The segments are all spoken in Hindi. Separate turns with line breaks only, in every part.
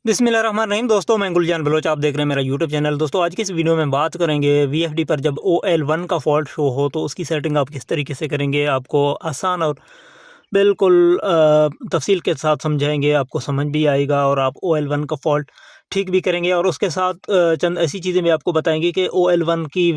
बिस्मिल्लाहिर्रहमानिर्रहीम। दोस्तों मैं गुलजान बलोच, आप देख रहे हैं मेरा यूट्यूब चैनल। दोस्तों आज की इस वीडियो में बात करेंगे वीएफडी पर जब OL1 का फॉल्ट शो हो तो उसकी सेटिंग आप किस तरीके से करेंगे। आपको आसान और बिल्कुल तफसील के साथ समझाएंगे, आपको समझ भी आएगा और आप OL1 का फॉल्ट ठीक भी करेंगे। और उसके साथ चंद ऐसी चीज़ें भी आपको बताएंगे कि OL1 की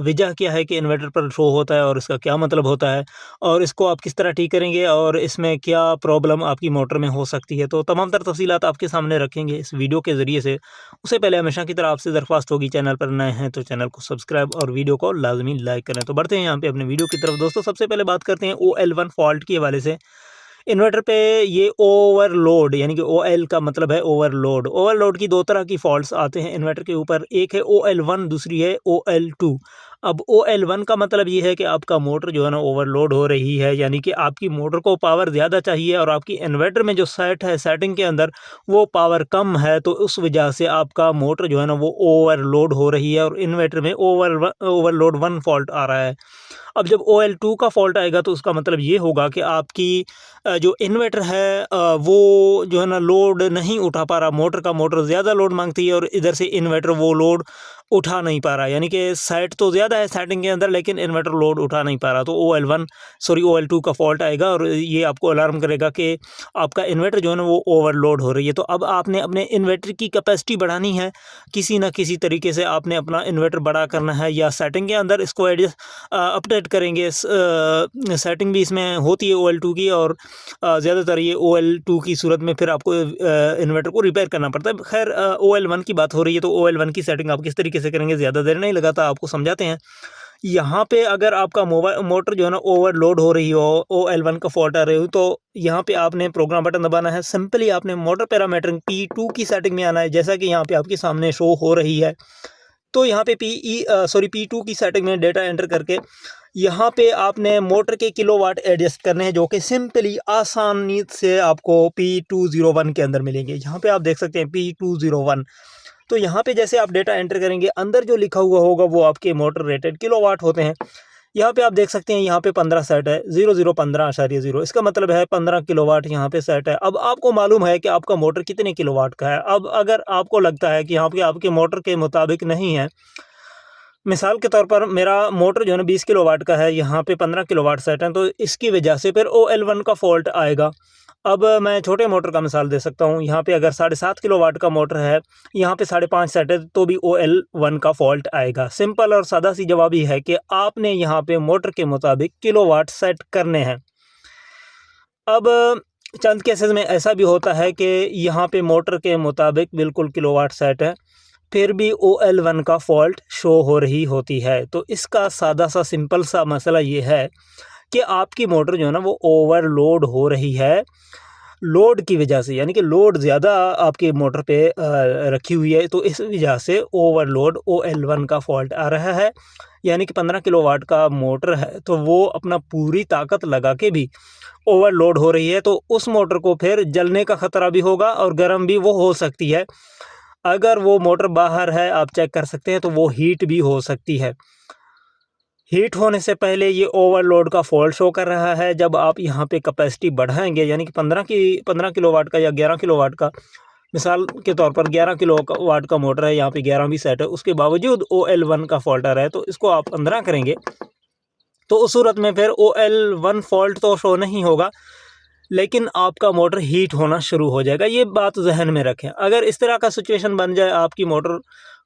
वजह क्या है कि इन्वर्टर पर शो होता है और इसका क्या मतलब होता है और इसको आप किस तरह ठीक करेंगे और इसमें क्या प्रॉब्लम आपकी मोटर में हो सकती है। तो तमाम तर तफ़सीलात आपके सामने रखेंगे इस वीडियो के ज़रिए से। उससे पहले हमेशा की तरह आपसे दरख्वास्त होगी, चैनल पर नए हैं तो चैनल को सब्सक्राइब और वीडियो को लाजमी लाइक करें। तो बढ़ते हैं यहाँ पे अपने वीडियो की तरफ। दोस्तों सबसे पहले बात करते हैं OL1 फॉल्ट के हवाले से। इन्वर्टर पे ये ओवरलोड यानी कि OL का मतलब है ओवरलोड। ओवरलोड की दो तरह की फॉल्ट्स आते हैं इन्वर्टर के ऊपर, एक है OL1, दूसरी है OL2। अब OL1 का मतलब ये है कि आपका मोटर जो है ना ओवरलोड हो रही है, यानी कि आपकी मोटर को पावर ज़्यादा चाहिए और आपकी इन्वर्टर में जो सेट है सेटिंग के अंदर वो पावर कम है, तो उस वजह से आपका मोटर जो है ना वो ओवरलोड हो रही है और इन्वर्टर में ओवरलोड 1 फॉल्ट आ रहा है। अब जब OL2 का फॉल्ट आएगा तो उसका मतलब ये होगा कि आपकी जो इन्वर्टर है वो जो है ना लोड नहीं उठा पा रहा। मोटर ज़्यादा लोड मांगती है और इधर से इन्वर्टर वो लोड उठा नहीं पा रहा, यानी कि सेट तो ज़्यादा है सेटिंग के अंदर लेकिन इन्वर्टर लोड उठा नहीं पा रहा। तो OL2 का फॉल्ट आएगा और ये आपको अलार्म करेगा कि आपका इन्वर्टर जो है ना वो ओवरलोड हो रही है। तो अब आपने अपने इन्वर्टर की कैपेसिटी बढ़ानी है, किसी ना किसी तरीके से आपने अपना इन्वर्टर बड़ा करना है या सेटिंग के अंदर इसको एडजस्ट अपडेट करेंगे। सेटिंग भी इसमें होती है OL2 की और ज़्यादातर ये OL2 की सूरत में फिर आपको इन्वर्टर को रिपेयर करना पड़ता है। खैर OL1 की बात हो रही है तो OL1 की सेटिंग आप किस तरीके से करेंगे, ज़्यादा देर नहीं लगाता, आपको समझाते हैं। यहाँ पे अगर आपका मोटर जो है ना ओवरलोड हो रही हो, OL1 का फॉल्ट आ रही हो, तो यहाँ पे आपने प्रोग्राम बटन दबाना है। सिंपली आपने मोटर पैरामीटर P2 की सेटिंग में आना है, जैसा कि यहाँ पे आपके सामने शो हो रही है। तो यहाँ पे P2 की सेटिंग में डेटा एंटर करके यहाँ पे आपने मोटर के किलोवाट एडजस्ट करने हैं, जो कि सिंपली आसानी से आपको P201 के अंदर मिलेंगे। यहाँ पे आप देख सकते हैं P201। तो यहाँ पे जैसे आप डेटा एंटर करेंगे, अंदर जो लिखा हुआ होगा वो आपके मोटर रेटेड किलोवाट होते हैं। यहाँ पे आप देख सकते हैं यहाँ पे 15 सेट है, 0015.0, इसका मतलब है 15 किलोवाट यहाँ पे सेट है। अब आपको मालूम है कि आपका मोटर कितने किलोवाट का है। अब अगर आपको लगता है कि यहाँ पे आपके मोटर के मुताबिक नहीं है, मिसाल के तौर पर मेरा मोटर जो है ना 20 किलोवाट का है, यहाँ पे 15 किलोवाट सेट है, तो इसकी वजह से फिर OL1 का फॉल्ट आएगा। अब मैं छोटे मोटर का मिसाल दे सकता हूँ। यहाँ पे अगर 7.5 किलोवाट का मोटर है, यहाँ पे 5.5 सेट है, तो भी OL1 का फॉल्ट आएगा। सिंपल और सादा सी जवाब ही है कि आपने यहाँ पे मोटर के मुताबिक किलोवाट सेट करने हैं। अब चंद केसेस में ऐसा भी होता है कि यहाँ पे मोटर के मुताबिक बिल्कुल किलोवाट सेट है, फिर भी OL1 का फॉल्ट शो हो रही होती है। तो इसका सादा सा सिंपल सा मसला ये है कि आपकी मोटर जो है ना वो ओवरलोड हो रही है लोड की वजह से, यानी कि लोड ज़्यादा आपकी मोटर पे रखी हुई है, तो इस वजह से ओवरलोड OL1 का फॉल्ट आ रहा है। यानी कि 15 किलोवाट का मोटर है तो वो अपना पूरी ताकत लगा के भी ओवरलोड हो रही है, तो उस मोटर को फिर जलने का ख़तरा भी होगा और गर्म भी वो हो सकती है। अगर वो मोटर बाहर है, आप चेक कर सकते हैं, तो वो हीट भी हो सकती है। हीट होने से पहले ये ओवरलोड का फॉल्ट शो कर रहा है। जब आप यहाँ पे कैपेसिटी बढ़ाएंगे, यानी कि 15 किलोवाट का या 11 किलोवाट का, मिसाल के तौर पर 11 किलोवाट का मोटर है, यहाँ पे 11 भी सेट है, उसके बावजूद OL1 का फॉल्ट आ रहा है, तो इसको आप 15 करेंगे तो उस सूरत में फिर OL1 फॉल्ट तो शो नहीं होगा, लेकिन आपका मोटर हीट होना शुरू हो जाएगा। ये बात जहन में रखें। अगर इस तरह का सिचुएशन बन जाए, आपकी मोटर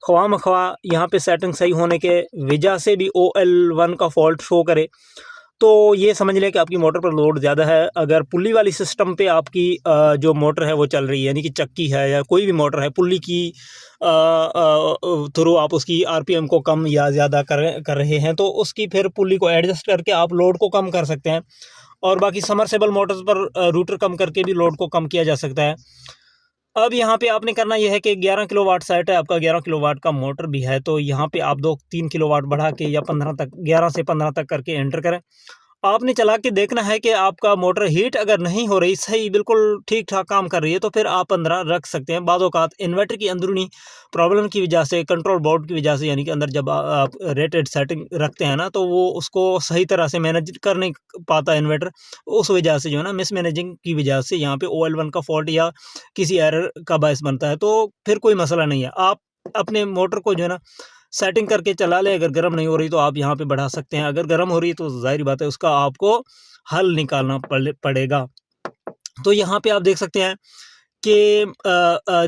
ख्वामख्वा यहाँ पे सेटिंग सही होने के वजह से भी OL1 का फॉल्ट शो करे, तो ये समझ लें कि आपकी मोटर पर लोड ज़्यादा है। अगर पुल्ली वाली सिस्टम पे आपकी जो मोटर है वो चल रही है, यानी कि चक्की है या कोई भी मोटर है, पुल्ली की थ्रू आप उसकी RPM को कम या ज़्यादा कर रहे हैं, तो उसकी फिर पुल्ली को एडजस्ट करके आप लोड को कम कर सकते हैं। और बाकी समरसेबल मोटर्स पर रूटर कम करके भी लोड को कम किया जा सकता है। अब यहाँ पे आपने करना यह है कि 11 किलोवाट सेट है आपका, 11 किलोवाट का मोटर भी है, तो यहाँ पे आप 3 किलोवाट बढ़ा के या 15 तक, 11 से 15 तक करके एंटर करें। आपने चला के देखना है कि आपका मोटर हीट अगर नहीं हो रही, सही बिल्कुल ठीक-ठाक काम कर रही है, तो फिर आप 15 रख सकते हैं। बाज़-औक़ात इन्वर्टर की अंदरूनी प्रॉब्लम की वजह से, कंट्रोल बोर्ड की वजह से, यानी कि अंदर जब आप रेटेड सेटिंग रखते हैं ना, तो वो उसको सही तरह से मैनेज कर नहीं पाता इन्वर्टर। उस वजह से जो है ना, मिसमैनेजिंग की वजह से यहाँ पे OL1 का फ़ॉल्ट या किसी एरर का बायस बनता है, तो फिर कोई मसला नहीं है। आप अपने मोटर को जो है ना सेटिंग करके चला लें, अगर गर्म नहीं हो रही तो आप यहाँ पे बढ़ा सकते हैं, अगर गर्म हो रही है तो ज़ाहिर बात है उसका आपको हल निकालना पड़ेगा। तो यहाँ पे आप देख सकते हैं कि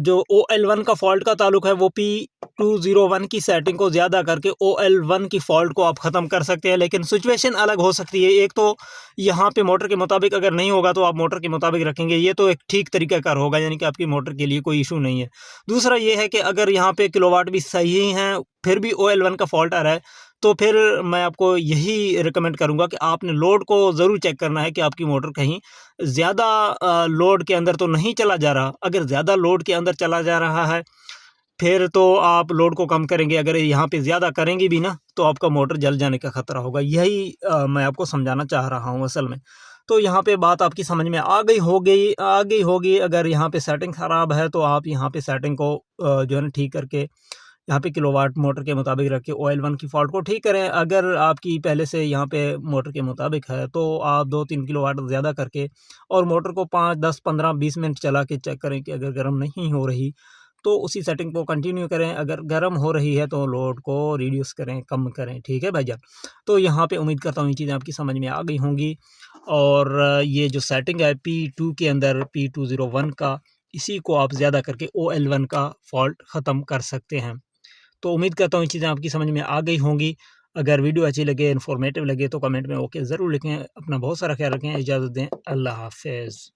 जो OL1 का फ़ॉल्ट का ताल्लुक है वो P201 की सेटिंग को ज़्यादा करके OL1 की फ़ॉल्ट को आप ख़त्म कर सकते हैं, लेकिन सिचुएशन अलग हो सकती है। एक तो यहाँ पे मोटर के मुताबिक अगर नहीं होगा तो आप मोटर के मुताबिक रखेंगे, ये तो एक ठीक तरीक़ाकार होगा, यानी कि आपकी मोटर के लिए कोई इशू नहीं है। दूसरा ये है कि अगर यहाँ पे किलोवाट भी सही हैं, फिर भी OL1 का फ़ॉल्ट आ रहा है, तो फिर मैं आपको यही रिकमेंड करूँगा कि आपने लोड को ज़रूर चेक करना है कि आपकी मोटर कहीं ज़्यादा लोड के अंदर तो नहीं चला जा रहा। अगर ज़्यादा लोड के अंदर चला जा रहा है, फिर तो आप लोड को कम करेंगे, अगर यहाँ पे ज़्यादा करेंगे भी ना, तो आपका मोटर जल जाने का ख़तरा होगा। यही मैं आपको समझाना चाह रहा हूँ असल में। तो यहाँ पे बात आपकी समझ में आ गई होगी। अगर यहाँ पे सेटिंग ख़राब है, तो आप यहाँ पे सेटिंग को जो है ना ठीक करके यहाँ पे किलोवाट मोटर के मुताबिक रख के OL1 की फ़ॉल्ट को ठीक करें। अगर आपकी पहले से यहाँ पे मोटर के मुताबिक है, तो आप 2-3 किलोवाट ज़्यादा करके और मोटर को 5, 10, 15, 20 मिनट चला के चेक करें कि अगर गर्म नहीं हो रही, तो उसी सेटिंग को कंटिन्यू करें। अगर गर्म हो रही है, तो लोड को रिड्यूस करें, कम करें। ठीक है भाईजान? तो यहाँ पे उम्मीद करता हूँ ये चीज़ें आपकी समझ में आ गई होंगी, और ये जो सेटिंग है P2 के अंदर P201 का, इसी को आप ज़्यादा करके OL1 का फ़ॉल्ट ख़त्म कर सकते हैं। तो उम्मीद करता हूँ ये चीज़ें आपकी समझ में आ गई होंगी। अगर वीडियो अच्छी लगे, इन्फॉर्मेटिव लगे, तो कमेंट में ओके ज़रूर लिखें। अपना बहुत सारा ख़्याल रखें। इजाज़त दें। अल्लाह हाफ़िज़।